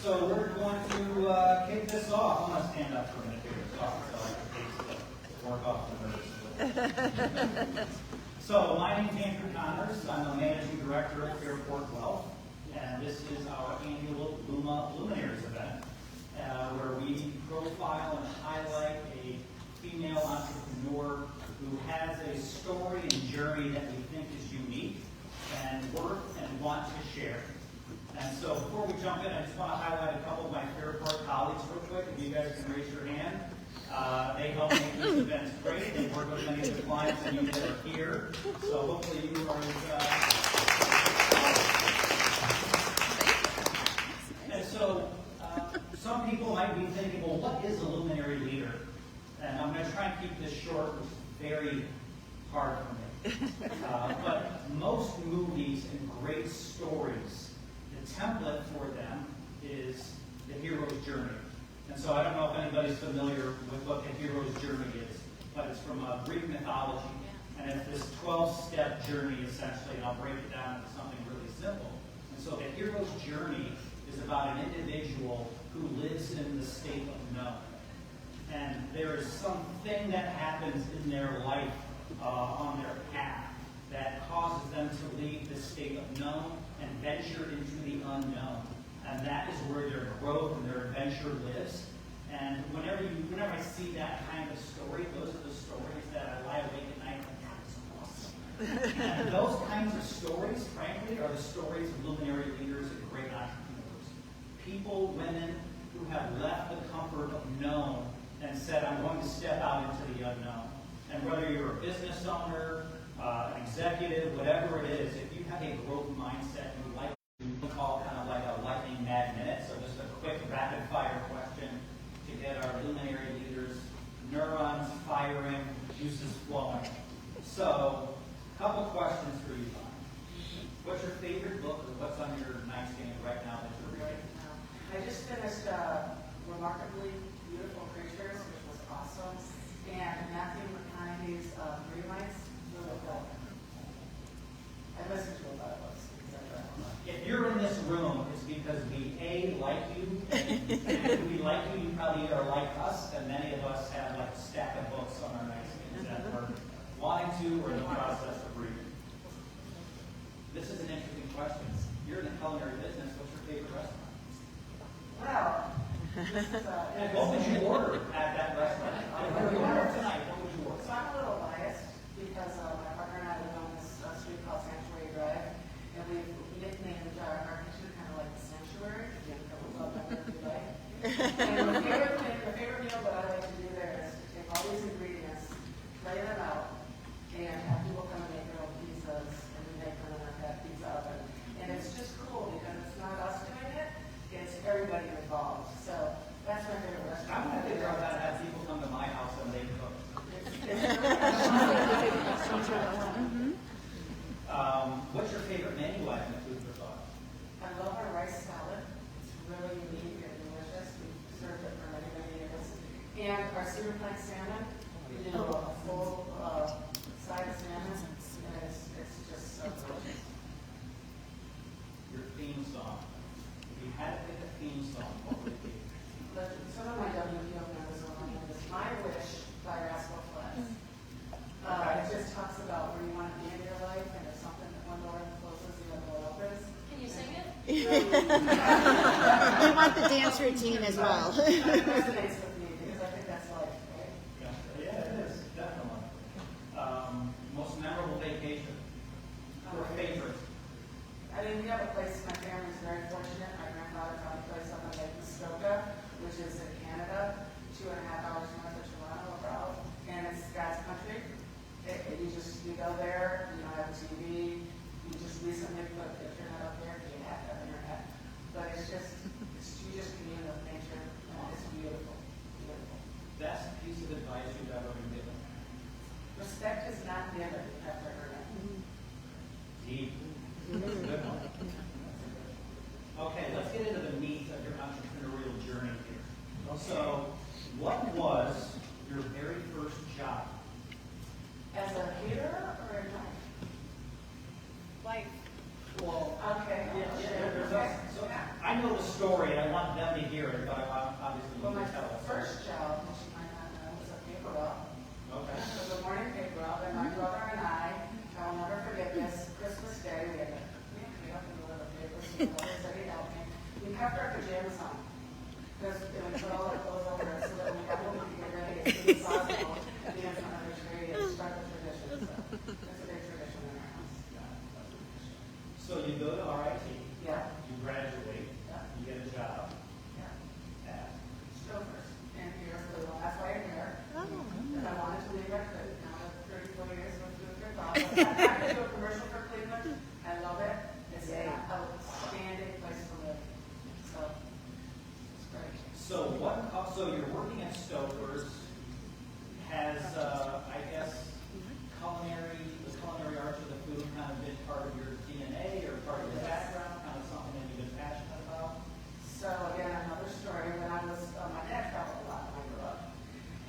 So we're going to kick this off. I'm going to stand up for a minute here to talk so I can work off the nerves. So my name is Andrew Connors. I'm the Managing Director at Fairport Wealth, and this is our annual Luminaries event, where we profile and highlight a female entrepreneur who has a story and journey that we think is unique and worth and want to share. And so before we jump in, I just want to highlight a couple of my Fairport colleagues real quick. If you guys can raise your hand. They help make these events great. They work with many of the clients and you that are here. So hopefully you are And so some people might be thinking, well, what is a luminary leader? And I'm going to try and keep this short, which is very hard for me. But most movies and great stories, the template for them is the hero's journey. And so I don't know if anybody's familiar with what the hero's journey is, but it's from Greek mythology. And it's this 12-step journey, essentially, and I'll break it down into something really simple. And so the hero's journey is about an individual who lives in the state of known. And there is something that happens in their life on their path that causes them to leave the state of known and venture into the unknown. And that is where their growth and their adventure lives. And whenever I see that kind of story, those are the stories that I lie awake at night and that is awesome. And those kinds of stories, frankly, are the stories of luminary leaders and great entrepreneurs. People, women who have left the comfort of known and said, I'm going to step out into the unknown. And whether you're a business owner, an executive, whatever it is, if you have a growth mindset, you like we call kind of like a lightning mad minute, so just a quick rapid fire question to get our luminary leaders neurons firing, juices flowing. So, a couple questions for you, Bonnie. What's your favorite book, or what's on your nightstand right now that you're reading? I just finished Remarkably Beautiful Creatures, which was awesome, and Matthew McConaughey's Green Lights, really good. I listened to a lot of books. If you're in this room, it's because we, A, like you, and if we like you, you probably are like us, and many of us have like a stack of books on our nightstands that we're wanting to or in the process of reading. This is an interesting question. You're in the culinary business. What's your favorite restaurant? Well, this is and what would you order at that restaurant? What would you order tonight? What would you order? So I'm a little biased because my partner and I live on this street called Sanctuary Drive, and we nicknamed our kitchen kind of like the sanctuary. We love that word we like. And the favorite meal that I like to do there is to take all these ingredients, lay them out, and have people come and make their own pizzas, and we make them in that pizza oven. And it's just cool because it's not us doing it, it's everybody involved. So that's my favorite restaurant. I'm going to figure out how to have people come to my house and they cook. What's your favorite menu item at Food for Thought? I love our rice salad. It's really unique and delicious. We've served it for many, many years. And our cedar plank salmon. We do a full side of salmon, and it's just so delicious. Your theme song. If you had to pick a theme song, what would it be? Some of my WPO members will know this. My Wish by Rascal Flatts. It just talks about where you want to be in your life, and if something one door closes, the other door opens. Can you sing it? We want the dance routine as well. It resonates with me because I think that's life, right? Yeah, it is, definitely. Most memorable vacation? Or favorite? I mean, we have a place, my family's very fortunate. My grandfather found a place up in Lake Muskoka, which is in Canada, 2.5 hours north of Toronto, abroad. And it's God's country. You go there, you don't have a TV. You just recently put the internet up there, you have to have internet. But you just commune with nature, and it's beautiful, beautiful. Best piece of advice you've ever been given? Respect is not given, you have to earn it. Deep. That's a good one. Okay, let's get into the meat of your entrepreneurial journey here. So, what was I know the story and I want them to hear it, but obviously you Well, my can tell us. first job, which you might not know, was a paper route. Okay. It was a morning paper route, and my brother and I'll never forget this, Christmas Day, we had to be up and deliver papers, so my brother said he'd help me. We kept our pajamas on, because we put all our clothes over it, so that when we got home, we could get ready as soon as possible, and be in front of the tree and start the tradition, so that's a big tradition in our house. So you go to RIT, Yeah, you graduate, Yeah. you get a job yeah. at, Stokers, and here for the last right here. And I wanted to leave, I couldn't. Now that 34 years, I'm doing a good job. I can do a commercial for Cleveland. I love it. It's an outstanding place to live. So, it's great. so you're working at Stoker's. Has, I guess, the culinary arts or the food kind of been part of your DNA or part of your background, kind of something that you've been passionate about? So again, another story. When I was, my dad traveled a lot when I grew up.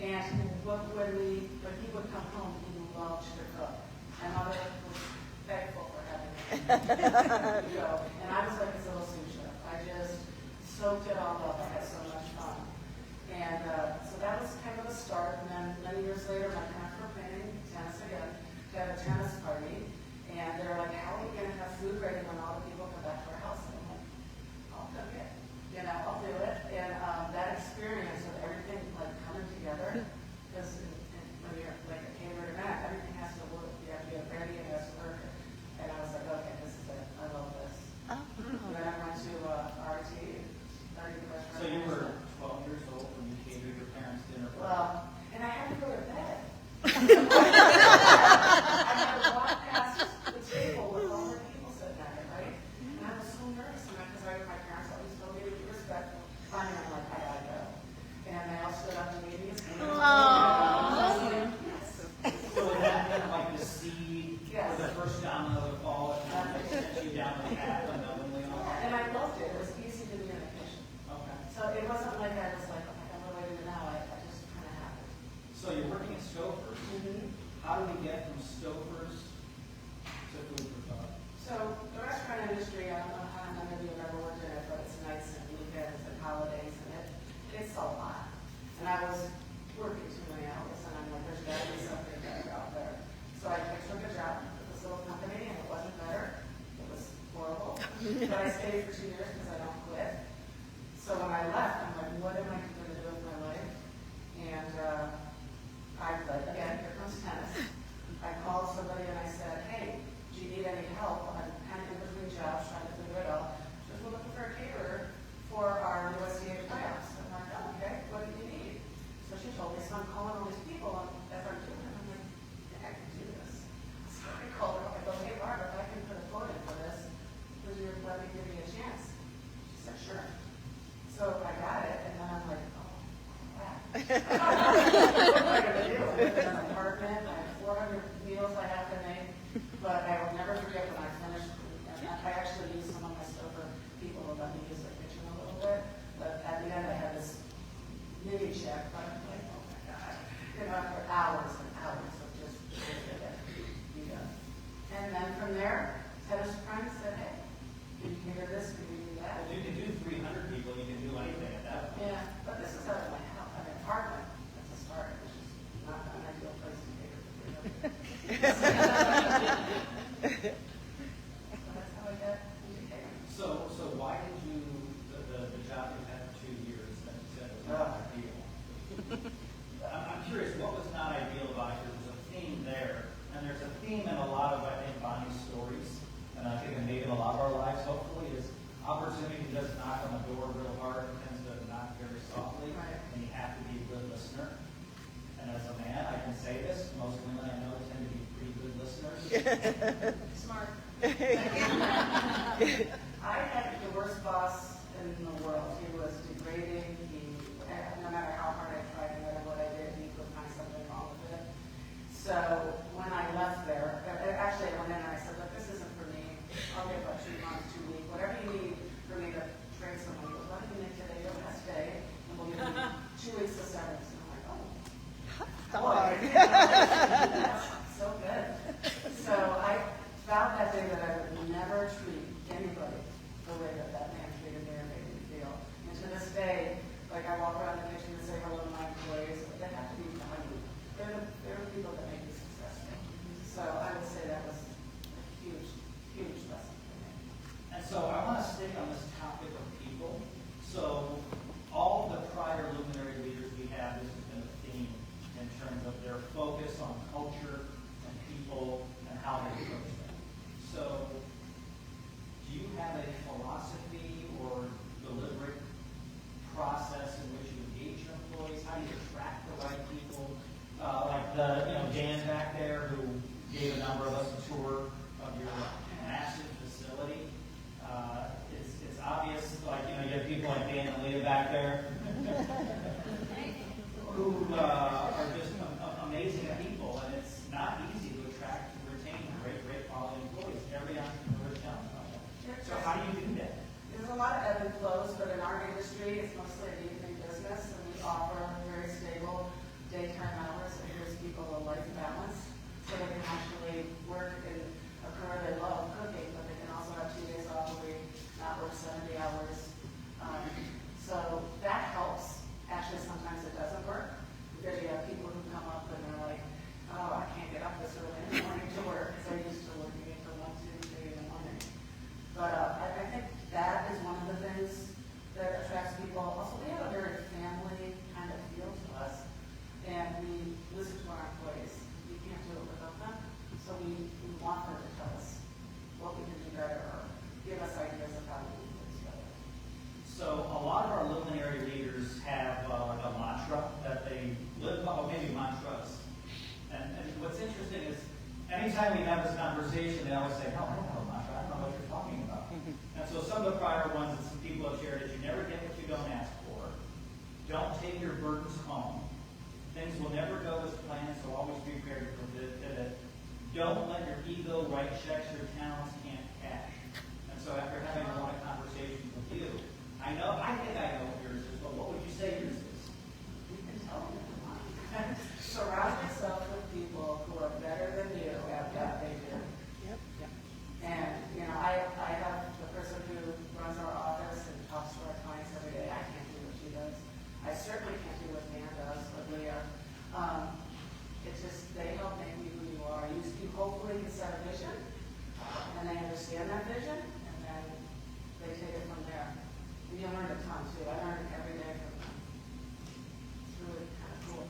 And when he would come home, he loved to cook. My mother was thankful for having me. And I was like his little sous chef. I just soaked it all up. I had so much fun. And so that was kind of a start. And then many years later, my parents were playing tennis again. We had a tennis party. And they were like, how are we going to have food ready when all the people come back to our house? And I'm like, I'll cook it. I'll do it. And that experience of everything like coming together, because when you're like a catered event, everything has to work. You have to get ready, it has to work. And I was like, okay, this is it. I love this. And then I went to RT, started the restaurant. So you were 12 years old when you catered your parents' dinner. Well, and I had to go to bed. I had to walk past the table with all the people sitting at it, right? And I was so nervous because my parents always told me to be respectful. Finally, I'm like, I gotta go. And they all stood up and gave me a seat. So was that kind of like the seed, Yes. or the first domino to fall, and then they sent you down the path unknowingly on? And I loved it. It was easy to be in the kitchen. Okay. So it wasn't like I was like, oh my God, what do I do now? I just kind of happened. So you're working at Stoker's. How do we get from Stoker's to food for thought? So the restaurant industry, I don't know how many of you have ever worked in it, but it's nights and weekends and holidays, and it's a lot. And I was working too many hours, and I'm like, there's got to be something better out there. So I took a job with this little company, and it wasn't better. It was horrible. But I stayed for 2 years because I don't quit. So when I left, I'm like, what am I going to do with my life? And again, here comes tennis. I called somebody and I said, hey, do you need any help? I'm kind of in between jobs trying to figure it out. She said, we're looking for a caterer for our USDA playoffs. I'm like, oh, okay, what do you need? So she told me, so I'm calling all these people as I'm doing it. I'm like, yeah, I can do this. So I called her up. I go, hey, Barbara, if I can put a quote in for this, would you let me give me a chance? She said, sure. So I got it, and then I'm like, oh, crap. What am I going to do? I live in an apartment. I have 400 meals I have to make. But I will never forget when I finished. I actually used some of my Stoker people to let me use their kitchen a little bit. But at the end, I had this mini check. But I'm like, oh my God. After hours and hours of just be done. And then from there, tennis friends said, hey, can you hear this? Can you do that? Well, you can do 300 people, you can do anything at that point. Yeah, but this is out of my house, an apartment. That's a start, which is not an ideal place to take it. So that's how I got into catering. So why did you, the job you had for 2 years, that you said was not ideal? I'm curious, what was not ideal about it? There's a theme there, and there's a theme in a lot of, I think, Bonnie's stories, and I think maybe in a lot of our lives, hopefully, is opportunity does knock on the door real hard, it tends to knock very softly, Right. and you have to be a good listener. And as a man, I can say this, most women I know tend to be pretty good listeners. Smart. I had the worst boss in the world. He was degrading. No matter how hard I tried, no matter what I did, he could find something wrong with it. So when I left there, actually I went in and I said, look, this isn't for me. I'll get about 2 months, 2 weeks, whatever you need for me to train someone. He goes, why don't you make today your last day, and we'll give you 2 weeks of severance. And I'm like, oh. Boy, that's so good. So I vowed that day that I would never treat anybody the way that man treated me or made there, who are just amazing people, and it's not easy to attract and retain great quality employees. Every entrepreneur is challenged by that. So how do you do that? There's a lot of ebb and flows, but in our industry, it's mostly an evening business, and we offer very stable daytime hours. It gives people a life balance, so they can actually work in a career they love, cooking, but they can also have 2 days off a week, not work 70 hours. So that helps. Actually, sometimes it doesn't work, because you have people who come up and they're like, oh, I can't get up this early in the morning to work, because they're used to working until 1, 2, 3 in the morning. But I think that is one of the things that attracts people. Also, we have a very family kind of feel to us, and we listen to our employees. We can't do it without them, so we want them to tell us what we can do better or give us ideas of how we can do things better. So a lot of our luminary leaders have like a mantra that they live by, or maybe mantras. And what's interesting is anytime we have this conversation, they always say, no, I don't have a mantra. I don't know what you're talking about. And so some of the prior ones that some people have shared is you never get what you don't ask for. Don't take your burdens home. Things will never go as planned, so always be prepared to pivot. Don't let your ego write checks your talents can't cash. And so after having a lot of conversations with you, I think I know what yours is, but what would you say yours is? You can tell them. Surround yourself with people who are better than you at what they do. Yep. And, I have the person who runs our office and talks to our clients every day. I can't do what she does. I certainly can't do what Dan does or Leah. It's just, they help make you who you are. You hopefully can set a vision, and they understand that vision, and then they take it from there. And you learn a ton, too. I learn every day from them. It's really kind of cool.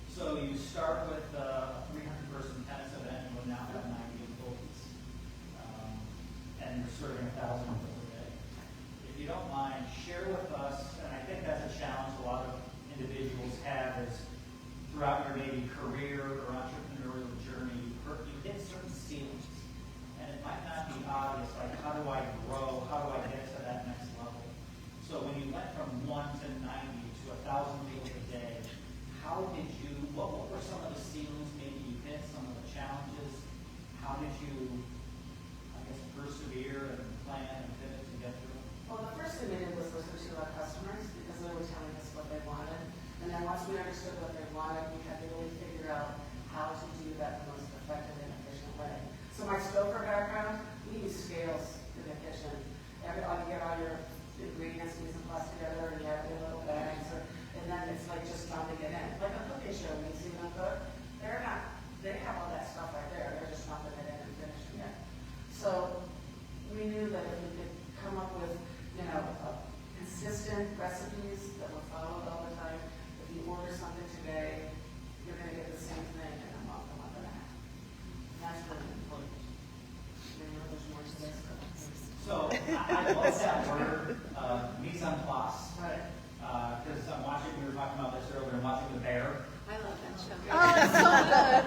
So you start with a 300-person tennis event, and we'll now have 90 employees. And you're serving 1,000 people a day. If you don't mind, share with us, and I think that's a challenge a lot of individuals have, is throughout your maybe career or entrepreneurial journey, you hit certain ceilings. And it might not be obvious, like how do I grow, how do I get to that next level? So when you went from 1 to 90 to 1,000 people a day, what were some of the ceilings maybe you hit, some of the challenges? How did you, I guess, persevere and plan and pivot to get through it? Well, the first thing we did was listen to our customers because they were telling us what they wanted. And then once we understood what they wanted, we had to really figure out how to do that the most effective and efficient way. So my Stouffer background, we use scales in the kitchen. You get all your ingredients, use them plus together, and you have your little bags, and then it's like just dumping it in. Like a cooking show, when you see them cook, they have all that stuff right there. They're just dumping it in and finishing it. So we knew that if we could come up with, consistent recipes that were followed all the time, if you order something today, you're going to get the same thing in a month and a half. And that's really important. There's more to this. So I love that word, mise en place. Right. Because I'm watching, we were talking about this earlier, I'm watching The Bear. I love that show. Oh, it's so good.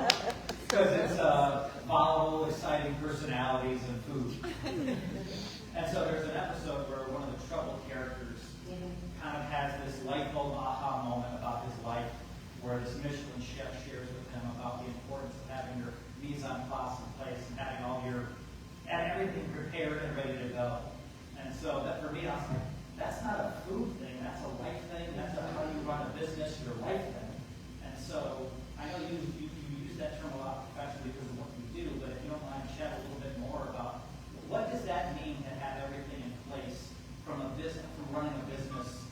Because it's volatile, exciting personalities and food. And so there's an episode where one of the troubled characters kind of has this light bulb aha moment about his life, where this Michelin chef shares with him about the importance of having your mise en place in place and having everything prepared and ready to go. And so that for me, I was like, that's not a food thing, that's a life thing, that's how you run a business, your life thing. And so I know you use that term a lot professionally because of what you do, but if you don't mind, chat a little bit more about what does that mean to have everything in place from running a business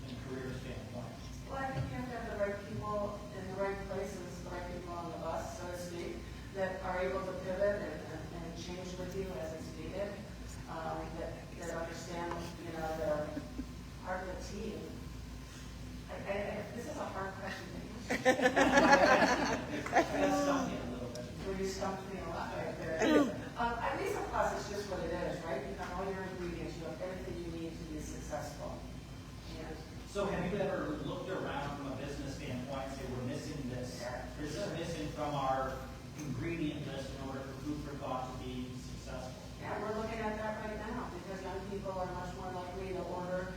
and career standpoint? Well, I think you have to have the right people in the right places, the right people on the bus, so to speak, that are able to pivot and change with you as it's needed, that understand, that are part of the team. This is a hard question to answer. That stumped me a little bit. Well, you stumped me a lot right there. Mise en place is just what it is, right? You have all your ingredients, you have everything you need to be successful. And So have you ever looked around from a business standpoint and say, we're missing this? This is missing from our ingredient list in order for food for thought to be successful. yeah, we're looking at that right now because young people are much more likely to order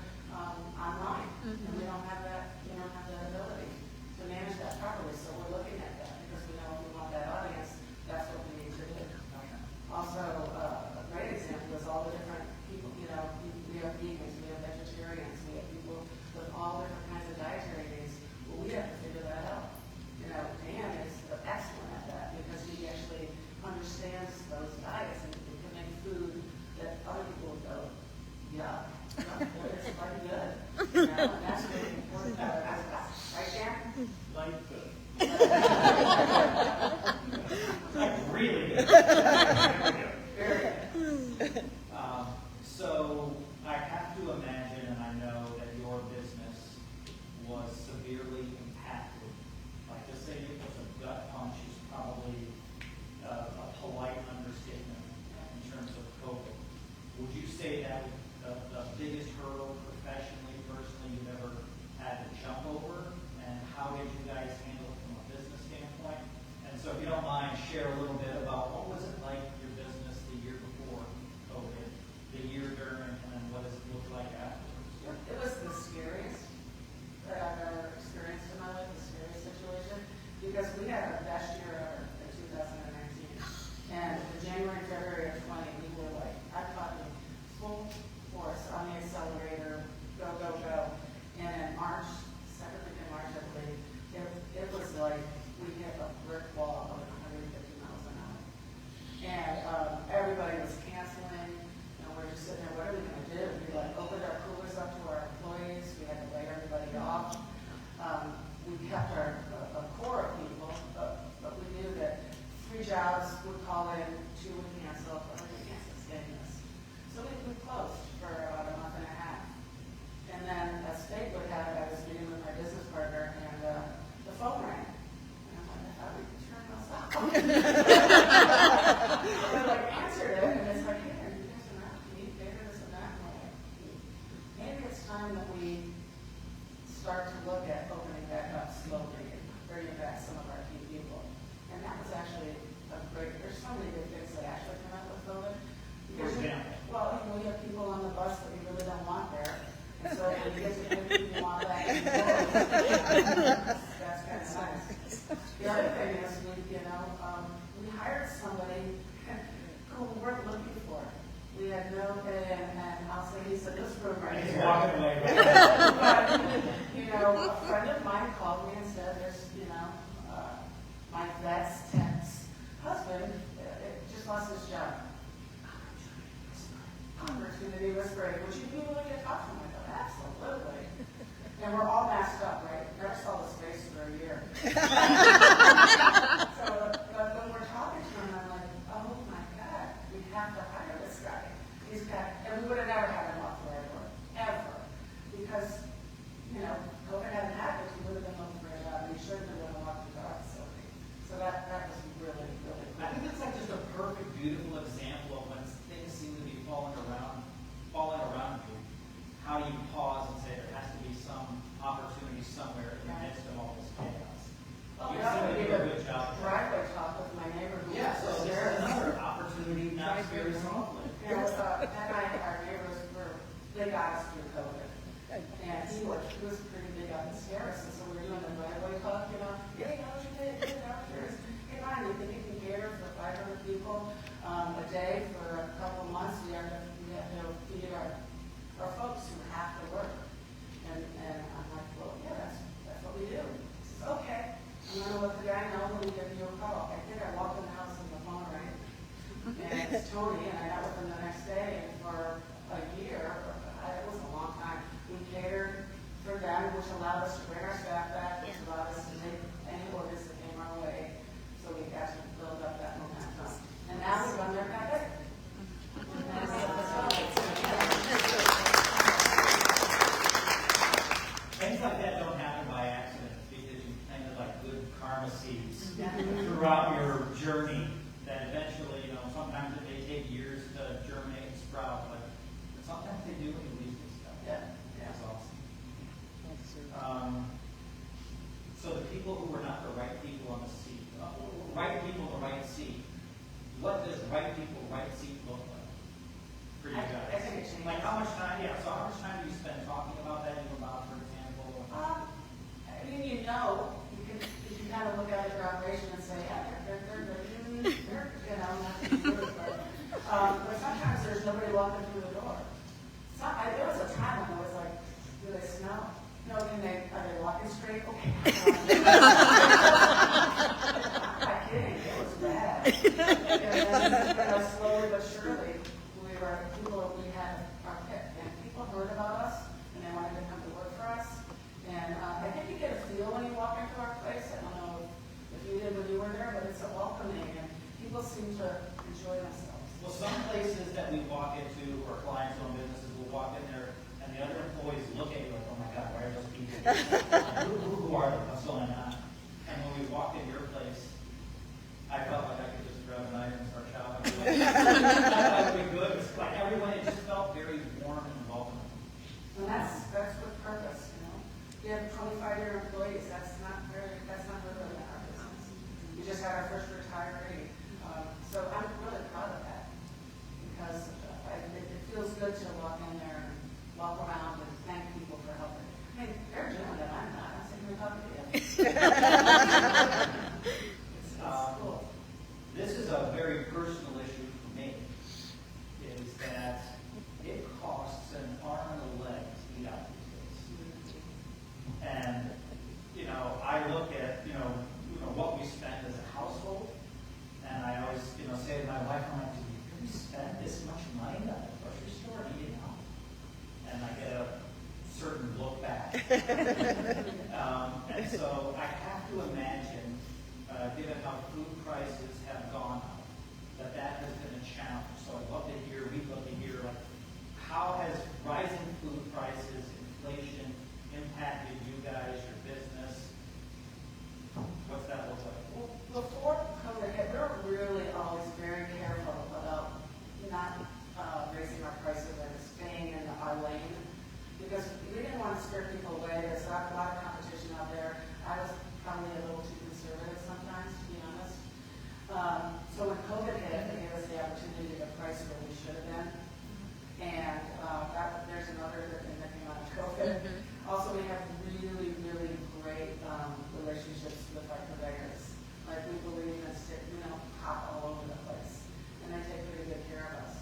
Very good. So I have to imagine, and I know that your business was severely impacted. Like to say it was a gut punch is probably a polite understatement in terms of COVID. Would you say that was the biggest hurdle professionally, personally, you've ever had to jump over? And how did you guys handle it from a business standpoint? And so if you don't mind, share a little bit about what was it like your business the year before COVID, the year during, and then what does it look like afterwards? It was the scariest that I've ever experienced in my life, the scariest situation, because we had our best year ever in 2019. And in January, February of 20, we were like, I'm talking full force on the accelerator, go, go, go. And in March, second week in March, I believe, it was like we hit a brick wall of 150 miles an hour. And everybody was canceling, and we're just sitting there, what are we going to do? We like opened our coolers up to our employees, we had to lay everybody off. We kept our a core of people, but we knew that 3 jobs would call in, 2 would cancel, but we can't sustain this. So we closed for about a month and a half. And then as fate would have it, I was meeting with my business partner, and the phone rang. And I'm like, how do we turn this off? And I like answered it, and it's like, hey, are you guys around? Can you figure this and that? And I'm like, maybe it's time that we start to look at opening back up slowly and bringing back some of our key people. And that was actually a great, there's so many good things that actually come out with COVID. For example? Well, you know, we have people on the bus that we really don't want there. And so when you get to the people you want back, that's kind of nice. The other thing is, we hired somebody who we weren't looking for. We had no, and I'll say he's in this room right He's here. walking away. But, a friend of mine called me and said, my vet's tech's husband just lost his job. Opportunity was great. Would you be willing to talk to him? I go, absolutely. And we're all masked up, right? Never saw his face for a year. So when we're talking to him, I'm like, oh my God, we have to hire this guy. He's got, and we would have never had him walk through our door, ever. Because, COVID hadn't happened, he would have been looking for a job, and he shouldn't have been walking through our facility. So that was really, really cool. I think it's like just a perfect, beautiful example of when things seem to be falling around you. How you pause and say there has to be some opportunity somewhere in the midst of all this chaos. Well, You that seem to would do be a the good job. driveway talk with my neighbor who Yeah, so was this there. is another opportunity not very softly. And our neighbors they got us through COVID. And he was pretty big on the scares, and so we were doing the driveway talk, hey, how's your day? Good, how's yours? Hey, Ryan, you think you can cater for 500 people a day for a couple of months? We have to feed our folks who have to work. And I'm like, well, yeah, that's what we do. He says, okay. I'm going to let the guy know when we give you a call. I think I walked in the house and the phone rang. And it's Tony, and I met with him the next day, and for a year, it was a long time, we catered for them, which allowed us to bring our staff back, which allowed us to make any orders that came our way, so we got to build up that momentum. And now we run their packet. Things like that don't happen by accident because you planted like good karma seeds throughout your journey that eventually, sometimes it may take years to germinate and sprout, but sometimes they do when you least expect it. Yeah. That's awesome. So the people who were not the right people on the seat, right people in the right seat, what does right people, right seat look like for you guys? I think it changes. Like how much time, so how much time do you spend talking about that, for example? You can kind of look at your operation and say, yeah, they're but sometimes there's nobody walking through the door. There was a time when I was like, do they smell? No, are they walking straight? Okay. I'm not kidding, it was bad. And then, slowly but surely, we had our pick, and people heard about us, and they wanted to come to work for us. And I think you get a feel when you walk into our place. I don't know if you did when you were there, but it's a welcoming, and people seem to enjoy themselves. Well, some places that we walk into, or clients-owned businesses, will walk in there, and the other employees look at you like, oh my God, why are those people here? Like, who are they? What's going on? And when we walked in your place, I felt like I could just grab a knife and start chopping. That would be good. It's like everyone, it just felt very warm and welcoming. And that's with purpose, you know. We have 25-year employees, that's not really in our business. We just had our first retiree. So I'm really proud of that, because it feels good to walk in there and walk around and thank people for helping. I mean, they're doing it, I'm not. I'm saying, we're helping you. It's cool. This is a very personal issue for me, is that it costs an arm and a leg to eat out these days. And, I look at, what we spend as a household, and I always, say to my wife, I'm like, do you really spend this much money at the grocery store eating out? And I get a certain look back. And so I have to imagine, given how food prices have gone up, that has been a challenge. So we'd love to hear, like, how has rising food prices, inflation, impacted you guys, your business? What's that look like? Well, before COVID hit, we were really always very careful about not raising our prices and staying in our lane, because we didn't want to scare people away. There's a lot of competition out there. I was probably a little too conservative sometimes, to be honest. So when COVID hit, it gave us the opportunity to price where we should have been. And there's another good thing that came out of COVID. Also, we have really, really great relationships with our purveyors. Like, we believe in hot all over the place. And they take pretty good care of us.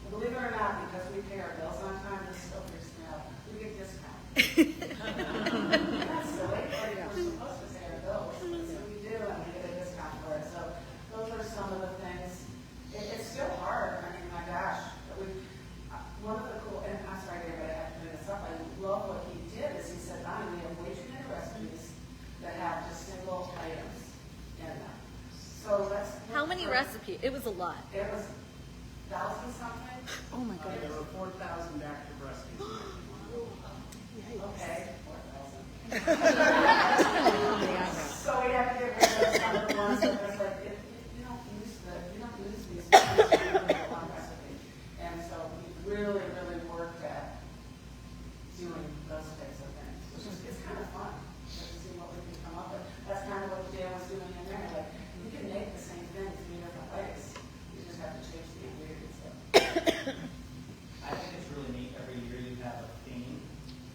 And believe it or not, because we pay our bills on time, this still freaks me out. We get discounts. That's silly. Like, we're supposed to pay our bills. So we do, and we get a discount for it. So those are some of the things. It's still hard. I mean, my gosh. One of the cool, and I'm sorry, David, I have to bring this up. I love what he did is he said, Bonnie, we have way too many recipes that have just single items in them. So let's. How many recipes? It was a lot. It was 1,000 something. Oh my goodness. There were 4,000 active recipes. Okay, 4,000. So we have to get rid of some of the ones that was like, you don't use these one recipe. And so we really, really worked at doing those types of things. It's kind of fun to see what we can come up with. That's kind of what Dan was doing in there. Like, you can make the same thing 3 different ways. You just have to change the ingredients. I think it's really neat. Every year you have a theme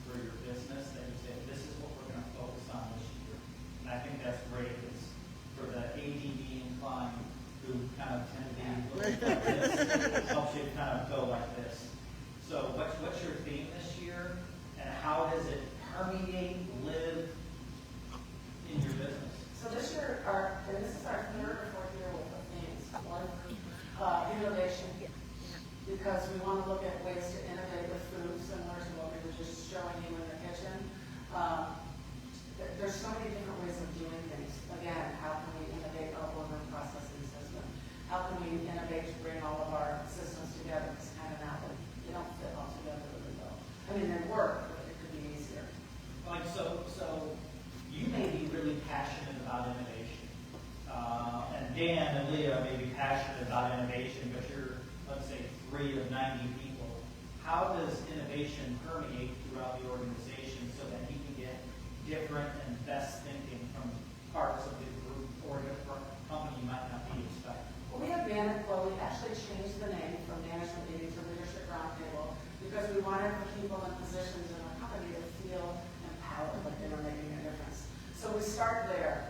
for your business that you say, this is what we're going to focus on this year. And I think that's great. It's for the ADD inclined who kind of tend to be a little like this. It helps you kind of go like this. So what's your theme this year? And how does it permeate, live in your business? So this year, and this is our 3rd or 4th year with the themes. One, innovation, because we want to look at ways to innovate with food, similar to what we were just showing you in the kitchen. There's so many different ways of doing things. Again, how can we innovate our order processing system? How can we innovate to bring all of our systems together? It's kind of not that they don't fit all together really well. I mean, they work, but it could be easier. Like, so you may be really passionate about innovation. And Dan and Leah may be passionate about innovation, but you're, let's say, 3 of 90 people. How does innovation permeate throughout the organization so that you can get different and best thinking from parts of the group or different company you might not be expecting? Well, we actually changed the name from management meeting to leadership roundtable because we wanted the people in positions in our company to feel empowered, like they were making a difference. So we start there,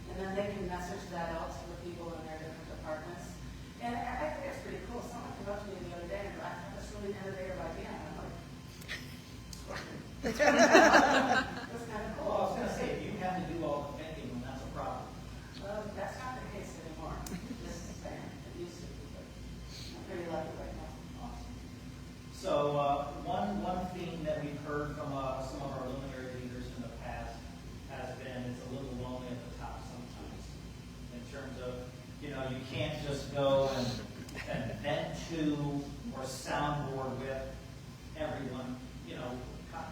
and then they can message that out to the people in their different departments. And I think it's pretty cool. Someone came up to me the other day and I thought that's really innovative idea. And I'm like, that's kind of cool. Well, I was going to say, if you have to do all the thinking, then that's a problem. That's not the case anymore. This is fair. It used to be, but I'm pretty lucky right now. Awesome. So one theme that we've heard from some of our luminary leaders in the past has been it's a little lonely at the top sometimes. In terms of, you can't just go and to or soundboard with everyone,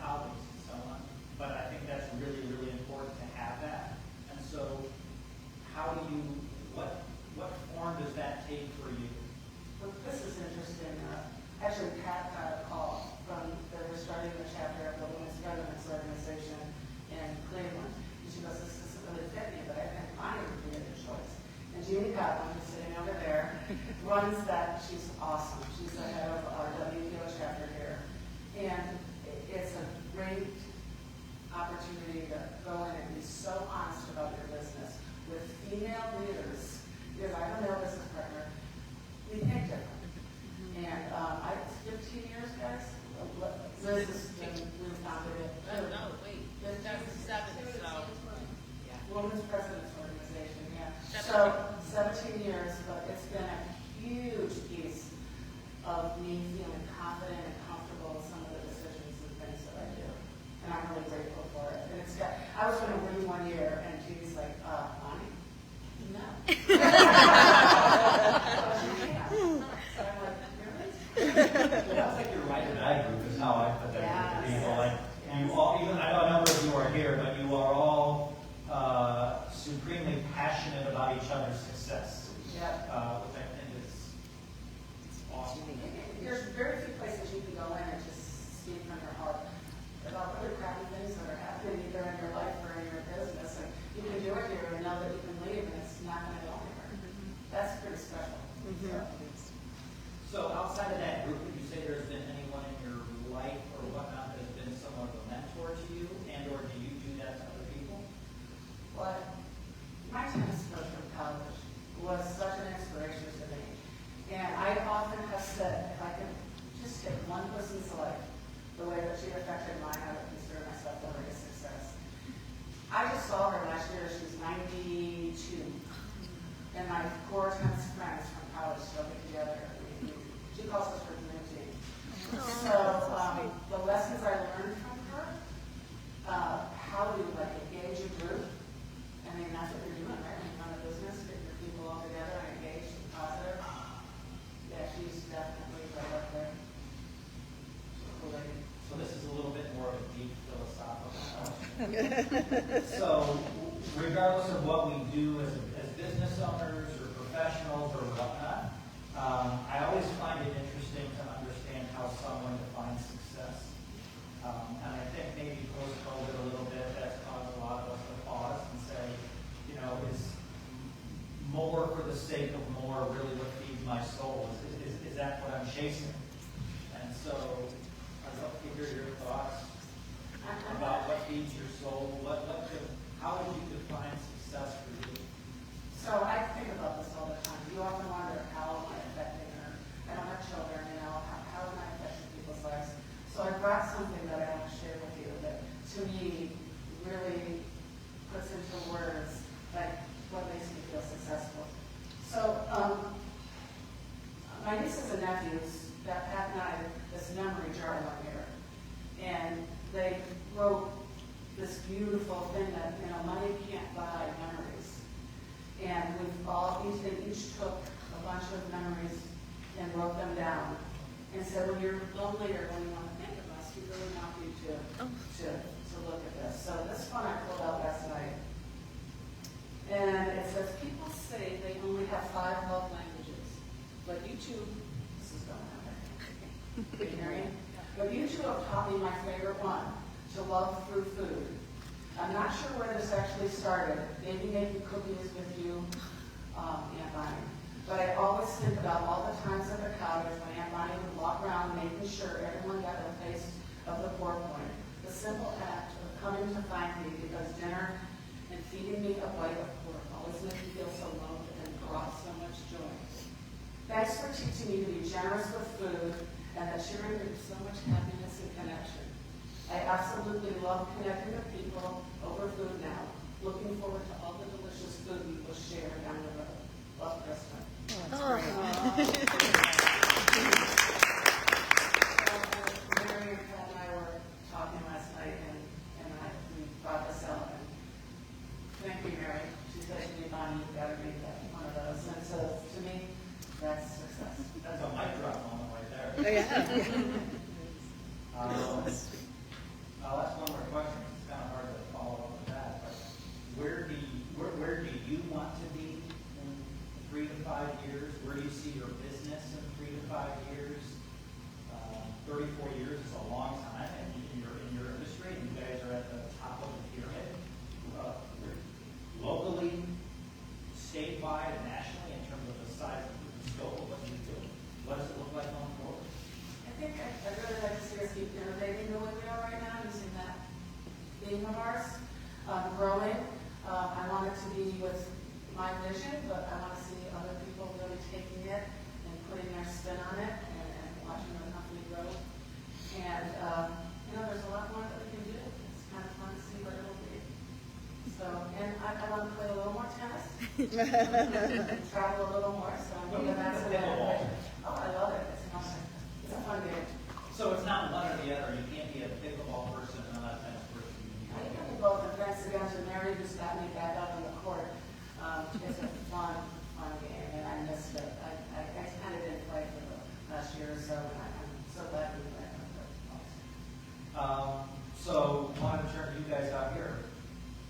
colleagues and so on. But I think that's really, really important to have that. And so what form does that take for you? Well, this is interesting. Actually, Pat got a call from, they were starting a chapter of the Women's Governance Organization in Cleveland. And she goes, this doesn't really fit me, but I think mine would be a good choice. And Jeannie Cotton, who's sitting over there, runs that. She's awesome. She's the head of our WPO chapter here. And it's a great opportunity to go in and be so honest about your business with female leaders. Because I'm a male business partner, we think different. And it's 15 years, guys. Liz has been, we founded it. No, wait, 2007, so. Women's President's Organization, yeah. So 17 years, but it's been a huge piece of me feeling confident and comfortable with some of the decisions and things that I do. And I'm really grateful for it. And it's got, I was going to win one year, and Judy's like, Bonnie, no. So I'm like, really? That's like your ride or die group is how I put that to people. Like you all, even I know a number of you are here, but you are all supremely passionate about each other's success. Yeah. Which I think is awesome. There's very few places you can go in and just speak from your heart about really crappy things that are happening either in your life or in your business. And you can do it here and know that you can leave and it's not going to go anywhere. That's pretty special. So outside of that group, would you say there's been anyone in your life or whatnot that has been somewhat of a mentor to you, and or do you do that to other people? Well, my tennis coach from college was such an inspiration to me. And I often have said, if I could just take one person's life, the way that she affected mine, I would consider myself already a success. I just saw her last year. She was 92. And my core tennis friends from college still get together. She calls us her dream team. So the lessons I learned from her, how to engage a group. I mean, that's what you're doing, right? When you run a business, get your people all together and engaged and positive. Yeah, she's definitely right up there. Cool lady. So this is a little bit more of a deep philosophical question. So regardless of what we do as business owners or professionals or whatnot, I always find it interesting to understand how someone defines success. And I think maybe post-COVID a little bit, that's caused a lot of us to pause and say, is more for the sake of more really what feeds my soul? Is that what I'm chasing? And so I'd love to hear your thoughts about what feeds your soul. How would you define success for you? So I think about this all the time. You often wonder, how am I affecting her? I don't have children, how am I affecting people's lives? So I brought something that I want to share with you that, to me, really puts into words like what makes me feel successful. So my nieces and nephews, that Pat and I, this memory jar one year, and they wrote this beautiful thing that money can't buy memories. And they each took a bunch of memories and wrote them down and said, when you're lonely or when you want to think of us, we really want you to look at this. So this one I pulled out last night. And it says, people say they only have 5 love languages, but you two, this is going on there. Can you hear me? But you two have taught me my favorite one, to love through food. I'm not sure where this actually started. Maybe making cookies with you, Aunt Bonnie. But I always think about all the times at the cottage when Aunt Bonnie would walk around making sure everyone got a taste of the pour point. The simple act of coming to find me because dinner and feeding me a bite of pork always made me feel so loved and brought so much joy. Thanks for teaching me to be generous with food and that sharing brings so much happiness and connection. I absolutely love connecting with people over food now. Looking forward to all the delicious food we will share down the road. Love, Kristen. Mary and Pat and I were talking last night, and we brought this out. And thank you, Mary. She said to me, Bonnie, you've got to read that one of those. And so, to me, that's success. That's a mic drop. I'll ask one more question. It's kind of hard to follow up with that, but where do you want to be in 3 to 5 years? Where do you see your business in 3 to 5 years? 34 years is a long time in your industry, and you guys are at the top of the pyramid. Locally, statewide, and nationally, in terms of the size of the scope of what you do. What does it look like going forward? I think I'd really like to see us keep innovating the way we are right now, using that theme of ours, growing. I want it to be with my vision, but I want to see other people really taking it and putting their spin on it and watching the company grow. And, there's a lot more that we can do. It's kind of fun to see what it'll be. So, and I want to play a little more tennis, and travel a little more, so I'm going to that's Pickleball. Oh, I love it. It's a fun game. So it's not one or the other. You can't be a pickleball person and not a tennis person. I can do both, and thanks again to Mary who's got me back up on the court. It's a fun game, and I missed it. I kind of didn't play for the last year or so, and I'm so glad to be back on the court. So I want to turn you guys out here.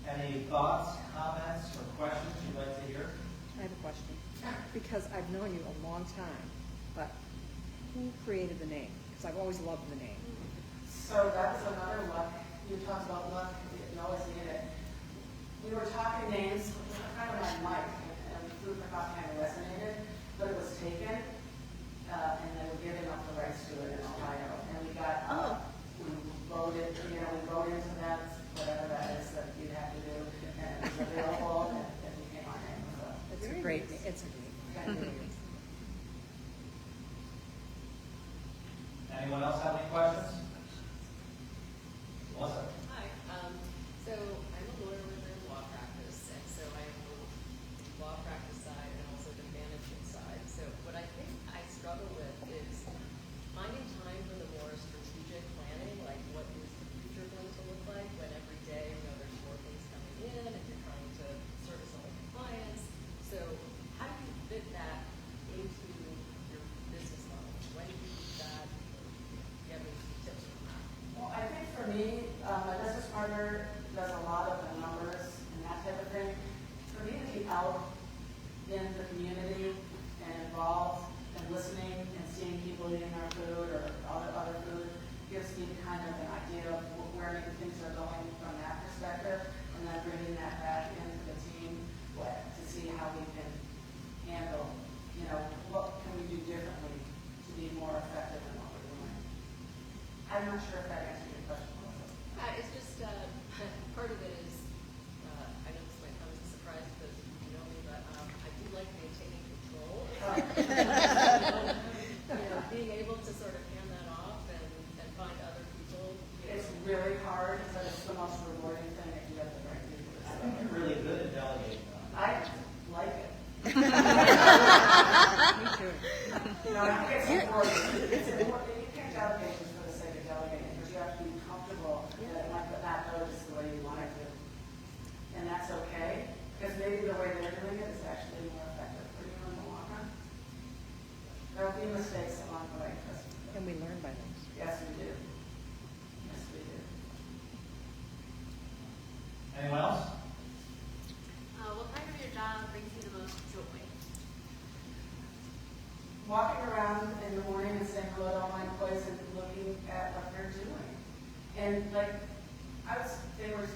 Any thoughts, comments, or questions you'd like to hear? I have a question, because I've known you a long time, but who created the name? Because I've always loved the name. So that was another luck. You talked about luck, you always need it. We were talking names, kind of like Mike, and food for thought kind of resonated, but it was taken, and they were giving up the rights to it in Ohio. And we got, we voted, we voted into that, whatever that is that you'd have to do, and it was available, and it became our name. So It's a great name. Anyone else have any questions? Melissa? Hi, so I'm a lawyer within law practice, and so I have the law practice side and also the management side. So what I think I struggle with is finding time for the more strategic planning, like what is the future going to look like when every day, there's more things coming in and you're trying to service all the clients. So how do you fit that into your business model? When do you do that? Do you have any tips on that? Well, I think for me, my business partner does a lot of the numbers and that type of thing. For me to be out in the community and involved and listening and seeing people eating our food or other food gives me kind of an idea of where things are going from that perspective, and then bringing that back into the team to see how we can handle, what can we do differently to be more effective in what we're doing. I'm not sure if that answered your question, Melissa. It's just, part of it is, I know this might come as a surprise because you know me, but I do like maintaining control. Being able to sort of hand that off and find other people. It's really hard, but it's the most rewarding thing if you have the right people. I think you're really good at delegating. I like it. Me too. I think it's important. It's important. You can't delegate just for the sake of delegating, because you have to be comfortable that it might not go just the way you want it to. And that's okay, because maybe the way they're doing it is actually more effective for you in the long run. There will be mistakes along the way, trust me. And we learn by those. Yes, we do. Yes, we do. Anyone else? What part of your job brings you the most joy? Walking around in the morning and saying hello to all my employees and looking at what they're doing. And they were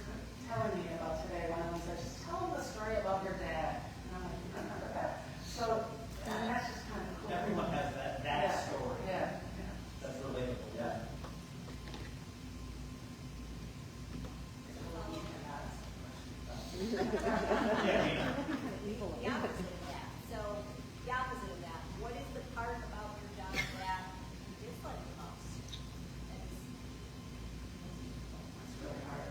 telling me about today, one of them said, just tell them the story about your dad. And I'm like, you remember that? So that's just kind of cool. Everyone has that story. Yeah. That's relatable. Yeah. Yeah, Gina. The opposite of that. So, the opposite of that. What is the part about your job that you dislike the most? It's really hard.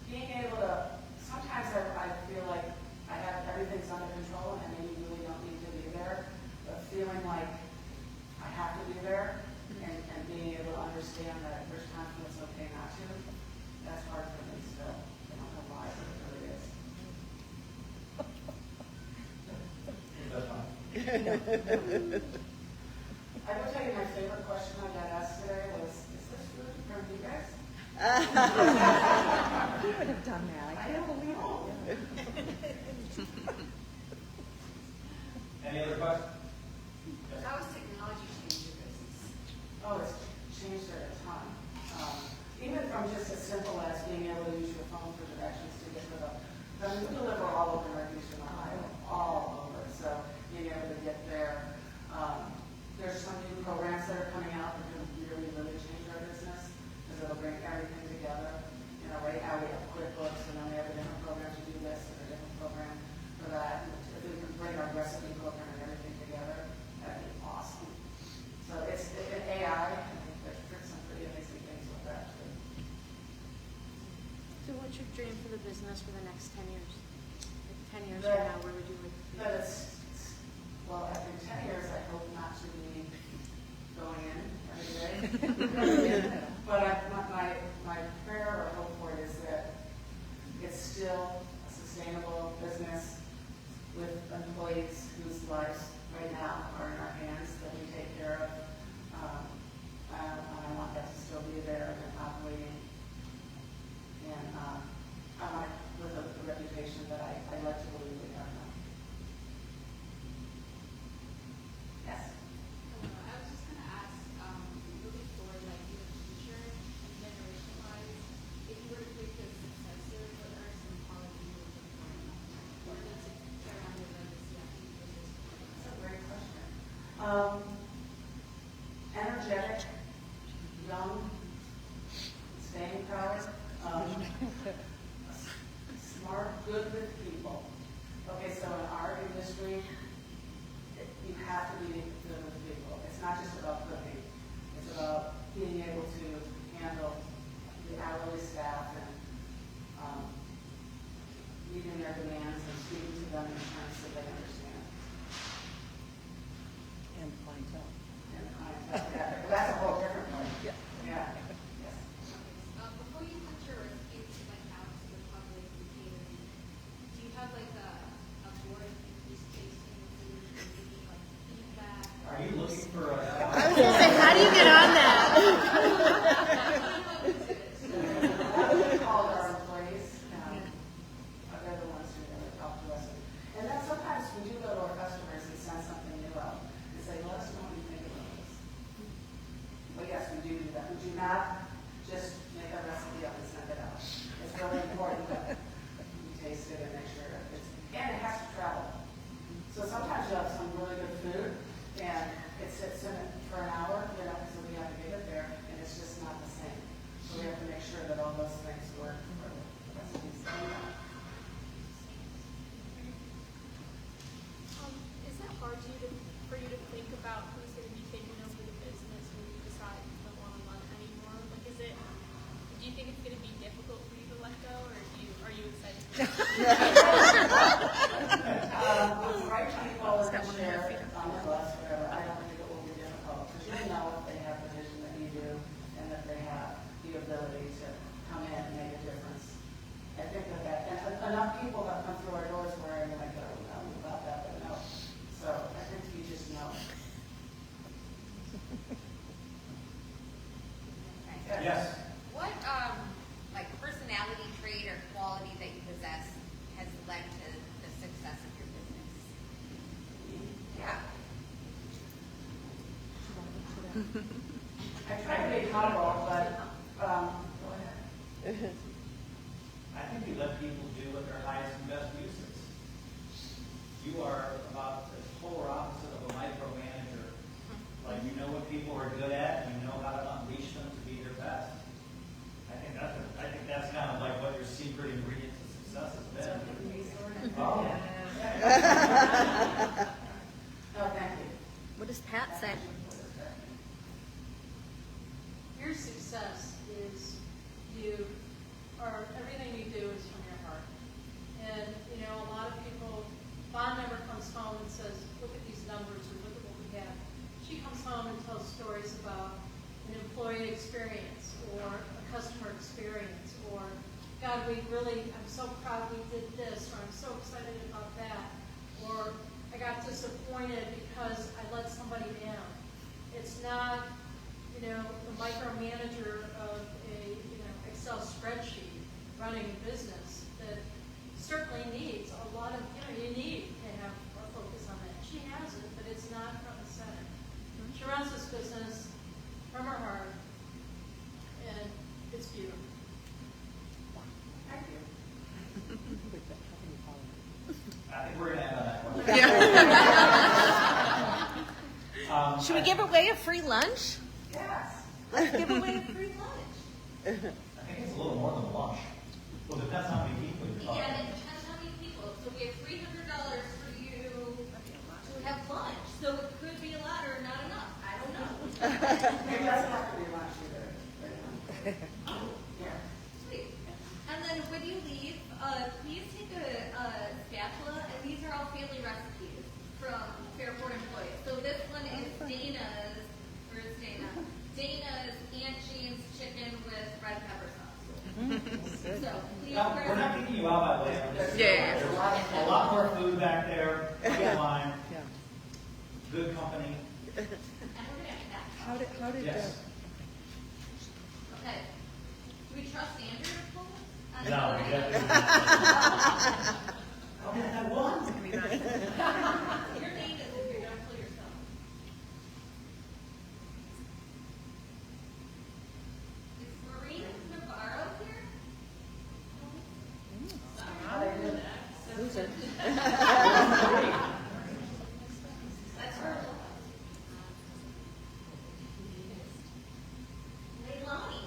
Being able to, sometimes I feel like I have everything's under control and maybe really don't need to be there, but feeling like I have to be there and being able to understand that there's times when it's okay not to, that's hard for me still. I don't know why, but it really is. That's fine. I will tell you my favorite question He would have done that. I can't believe it. Any other questions? How has technology changed your business? Oh, it's changed it a ton. Even from just as simple as being able to use your phone for directions to get to the, we deliver all over Northeastern Ohio, all over. So being able to get there. There's some new programs that are coming out that can really, really change our business because it'll bring everything together. You know, right now we have QuickBooks and then we have a different program to do this and a different program for that. If we can bring our recipe program and everything together, that'd be awesome. So it's an AI. I think there's some pretty amazing things with that too. So what's your dream for the business for the next 10 years? Like 10 years That- from now, where would you like to be? But well, in 10 years, I hope not to be going in every day. But my prayer or hope for it is that it's still a sustainable business with employees whose lives right now are in our hands that we take care of. I want that to still be there and operating. And I want it with a reputation that I like to believe we have now. Yes. I was just going to ask, moving forward, like in the future and generation-wise, if you were to pick a successor, what are some qualities you would look for? Or to carry on your legacy after you do this? That's a great question. Energetic, young, staying power, smart, good with people. Okay, so in our industry, you have to be good with people. It's not just about cooking. It's about being able to handle the hourly staff and meeting their demands and speaking to them in terms that they understand. And clientele. And yeah, that's a whole different one. Yeah. Yeah. Yes. Before you put your recipes like out to the public and catering, do you have like a board who's tasting the food and giving like feedback? Are you looking for a? I was gonna say, how do you get on that? We called our employees. They're the ones who really talk to us. And then sometimes we do go to our customers and send something new out and say, let us know what you think about this. But yes, we do that. We do not just make a recipe up and send it out. It's really important that we taste it and make sure and it has to travel. So sometimes you have some really good food and it sits in it for an hour, so we have to get it there and it's just not the same. So we have to make sure that all those things work for the recipes. Is that hard for you to think about who's going to be taking over the business when you decide you don't want to run anymore? Like, do you think it's going to be difficult for you to let go, or are you excited? Right people that share on the bus, whatever, I don't think it will be difficult because you know if they have the vision that you do and that they have the ability to come in and make a difference. I think that and enough people have come through our doors where I'm like, oh, no, about that, but no. So I think you just know. Yes. What, like personality trait or quality that you possess has led to the success of your business? Yeah. I try to be humble, but go ahead. I think you let people do what their highest and best use is. You are about the polar opposite of a micromanager. Like you know what people are good at, and you know how to unleash them to be their best. I think that's kind of like what your secret ingredient to success has been. Oh. No, thank you. What does Pat say? Your success is everything you do is from your heart. And, a lot of people, Bond never comes home and says, look at these numbers or look at what we have. She comes home and tells stories about an employee experience or a customer experience or, God, I'm so proud we did this, or I'm so excited about that, or I got disappointed because I let somebody down. It's not, the micromanager of a, Excel spreadsheet running a business that certainly needs a lot of, you need to have a focus on that. She has it, but it's not front and center. She runs this business from her heart, and it's beautiful. Thank you. I think we're gonna end on that one. Should we give away a free lunch? Yes. Let's give away a free lunch. I think it's a little more than lunch. Well, it depends on how many people you're talking. Yeah, it depends how many people. So we have $300 for you to have lunch. So it could be a lot or not enough. I don't know. It doesn't have to be lunch either. Oh, Yeah. sweet. And then when you leave, please take a spatula, and these are all family recipes from Fairport employees. So this one is Dana's, where's Dana? Dana's Aunt Jean's chicken with red pepper sauce. So please Now, we're not kicking you out, by the way. Yeah. There's a lot more food back there, good wine, Yeah. good company. And we're gonna have that. How did Yes. Okay. Do we trust Andrew to pull it? No, we definitely not. Okay, that one. Your name is if you're gonna pull yourself. Is Maureen Navarro here? Loser. That's her. Leilani.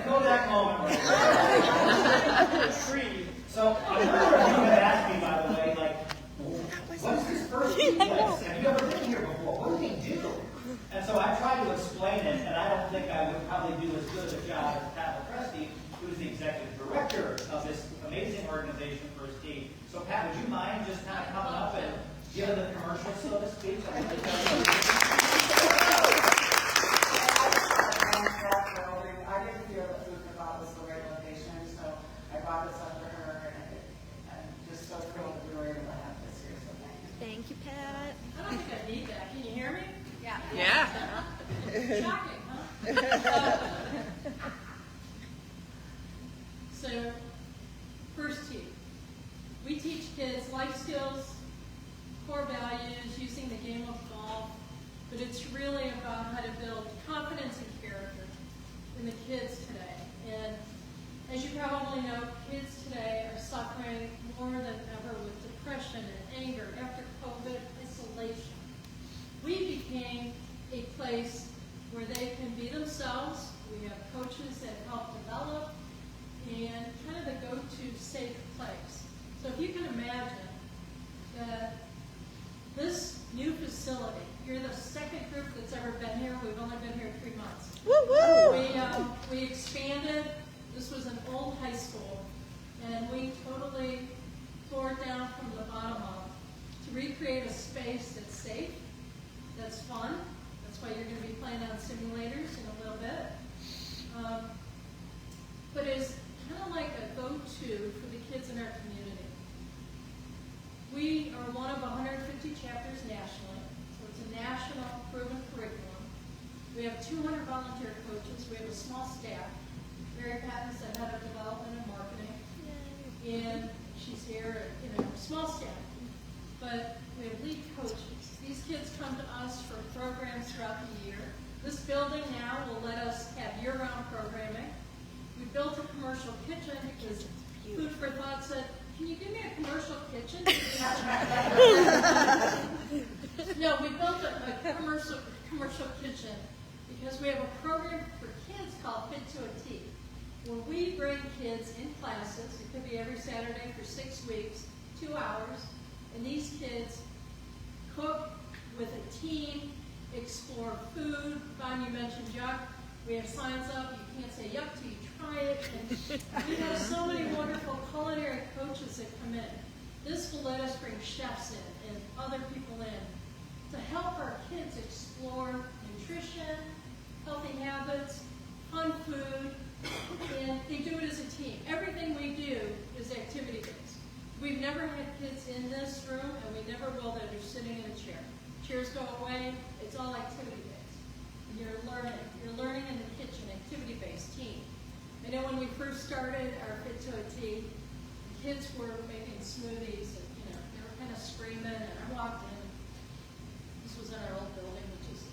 Kodak moment. So, I'm wondering if you could ask me, by the way, like, what's this first place? Have you ever been here before? What do they do? And so I tried to explain it, and I don't think I would probably do as good a job as Pat LaCresty, who is the executive director of this amazing organization, First Team. So Pat, would you mind just kind of coming up and giving the commercial, so to speak? I didn't feel that Food for Thought was the right location, so I brought this up for her, and I'm just so thrilled that we were able to have this here, so thank you. Thank you, Pat. I don't think I need that. Can you hear me? Yeah. Yeah. Shocking, huh? So, first team. We teach kids life skills, core values, using the game of golf, but it's really about how to build confidence and character in the kids today. And as you probably know, kids today are suffering more than ever with depression and anger after COVID, isolation. We became a place where they can be themselves. We have coaches that help develop and kind of the go-to safe place. So if you can imagine that this new facility, you're the second group that's ever been here. We've only been here 3 months. Woo woo! We expanded. This was an old high school, and we totally tore it down from the bottom up to recreate a space that's safe, that's fun. That's why you're going to be playing on simulators in a little bit. But it's kind of like a go-to for the kids in our community. We are one of 150 chapters nationally, so it's a national proven curriculum. We have 200 volunteer coaches. We have a small staff. Mary Patton's the head of development and marketing, and she's here, small staff. But we have lead coaches. These kids come to us for programs throughout the year. This building now will let us have year-round programming. We built a commercial kitchen because Food for Thought said, "Can you give me a commercial kitchen?" No, we built a commercial kitchen because we have a program for kids called Fit to a T, where we bring kids in classes. It could be every Saturday for 6 weeks, 2 hours, and these kids cook with a team, explore food. Bon, you mentioned yuck. We have signs up. You can't say yuck till you try it. And we have so many wonderful culinary coaches that come in. This will let us bring chefs in and other people in to help our kids explore nutrition, healthy habits, fun food, and they do it as a team. Everything we do is activity-based. We've this room, and we never will, that you're sitting in a chair. Chairs go away, it's all activity-based. You're learning in the kitchen, activity-based team. I know when we first started our Fit to a T, the kids were making smoothies, and they were kind of screaming, and I walked in. This was in our old building, which is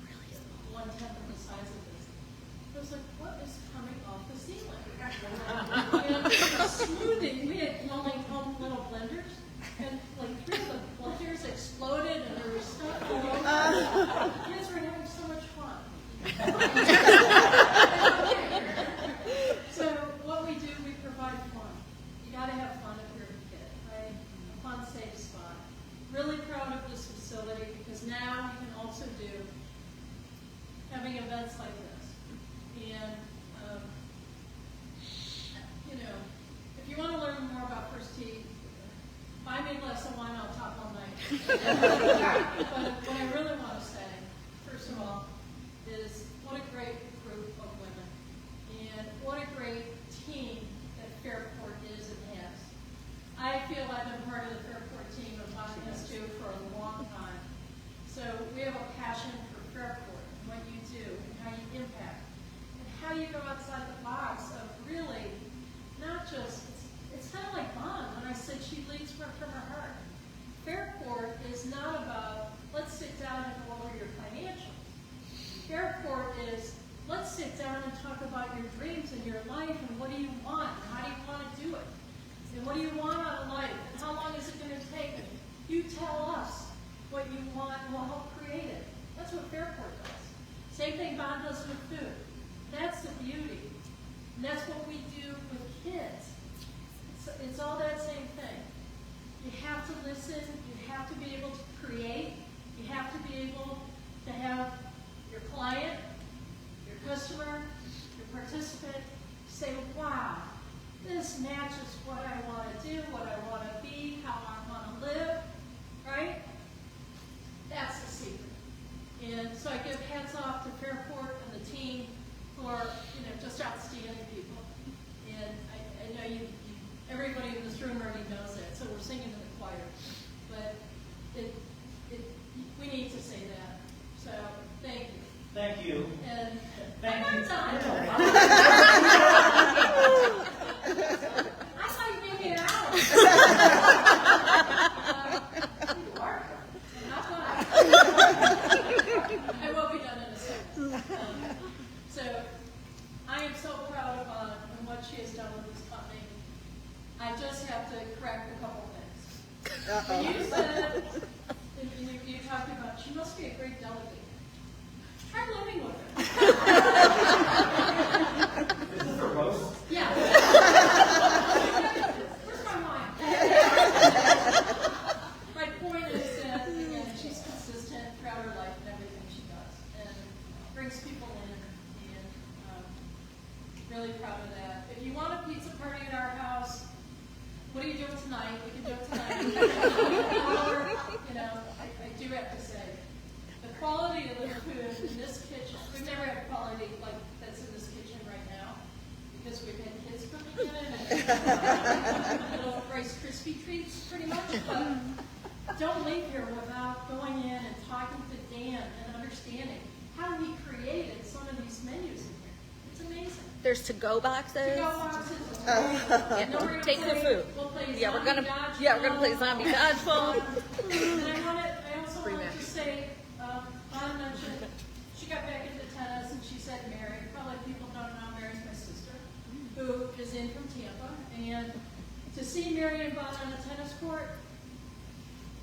really 1/10 of the size of this. I was like, what is coming off the ceiling? And a smoothie, we had only home little blenders, and like 3 of the blenders exploded, and there was stuff all over. Kids were having so much fun. So what we do, we provide fun. You gotta have fun if you're a kid, right? A fun, safe spot. Really proud of this facility because now we can also do having events like this. And, if you want to learn more about First Tee, buy me a glass of wine, I'll talk all night. But what I really want to say, first of all, is what a great group of women. And what a great team that Fairport is and has. I feel I've been part of the Fairport team of watching us do for a long time. So we have a passion for Fairport and what you do and how you impact and how you go outside the box of really not just, it's kind of like Mom when I said she leads from her heart. Fairport is not about, let's sit down and go over your financials. Fairport is, let's sit down and talk about your dreams and your life and what do you want and how do you want to do it. And what do you want out of life and how long is it going to take? You tell us what you want and we'll help create it. That's what Fairport does. Same thing Bond does with food. That's the beauty. And that's what we do with kids. It's all that same thing. You have to listen. You have to be able to create. You have to be able to have your client, your customer, your participant say, wow, this matches what I want to do, what I want to be, how I want to live, right? That's the secret. And so I give hats off to Fairport and the team who are, just outstanding people. And I know everybody in this room already knows that, so we're singing in the choir. But we need to say that. So thank you. Thank you. And Thank I'm you. not done. I thought you made it out. You are. I'm not done. I will be done in a second. So I am so proud of Anna and what she has done with this company. I just have to correct a couple things. When you said, you talked about, she must be a great delegate. Try living with her. Is this a roast? Yeah. Where's my wine? My point is that, again, she's consistent throughout her life and everything she does. And brings people in. And really proud of that. If you want a pizza party at our house, what are you doing tonight? We can do it tonight. Or, I do have to say, the quality of the food in this kitchen, we've never had quality like that's in this kitchen right now because we've had kids cooking in it and little Rice Krispie treats pretty much. But don't leave here without going in and talking to Dan and understanding how he created some of these menus in here. It's amazing. There's to-go boxes. To-go boxes. It's great. And we're gonna Take the food. We'll play We're gonna dodgeball. play zombie dodgeball. And I also wanted to say, Anna mentioned, she got back into tennis and she said Mary, probably people don't know Mary's my sister, who is in from Tampa. And to see Mary and Bon on a tennis court,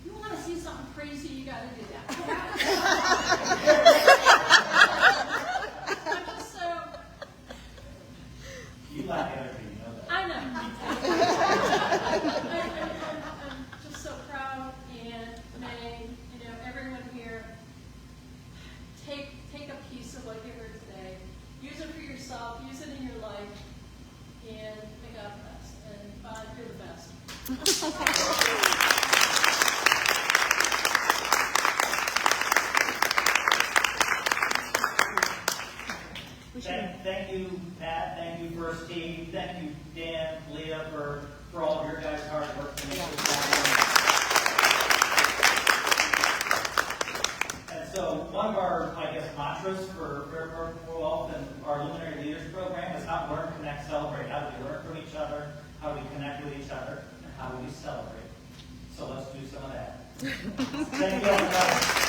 you want to see something crazy, you got to do that. I'm just so... You lack energy, you know that. I know. I'm just so proud, and may everyone here take a piece of what you heard today, use it for yourself, use it in your life, and may God bless. And Bob, you're the best. Thank you, Pat. Thank you, First Team. Thank you, Dan, Leah, for all of your guys' hard work to make this happen. celebrate? How do we learn from each other? How do we connect with each other? And how do we celebrate? So let's do some of that. Thank you all.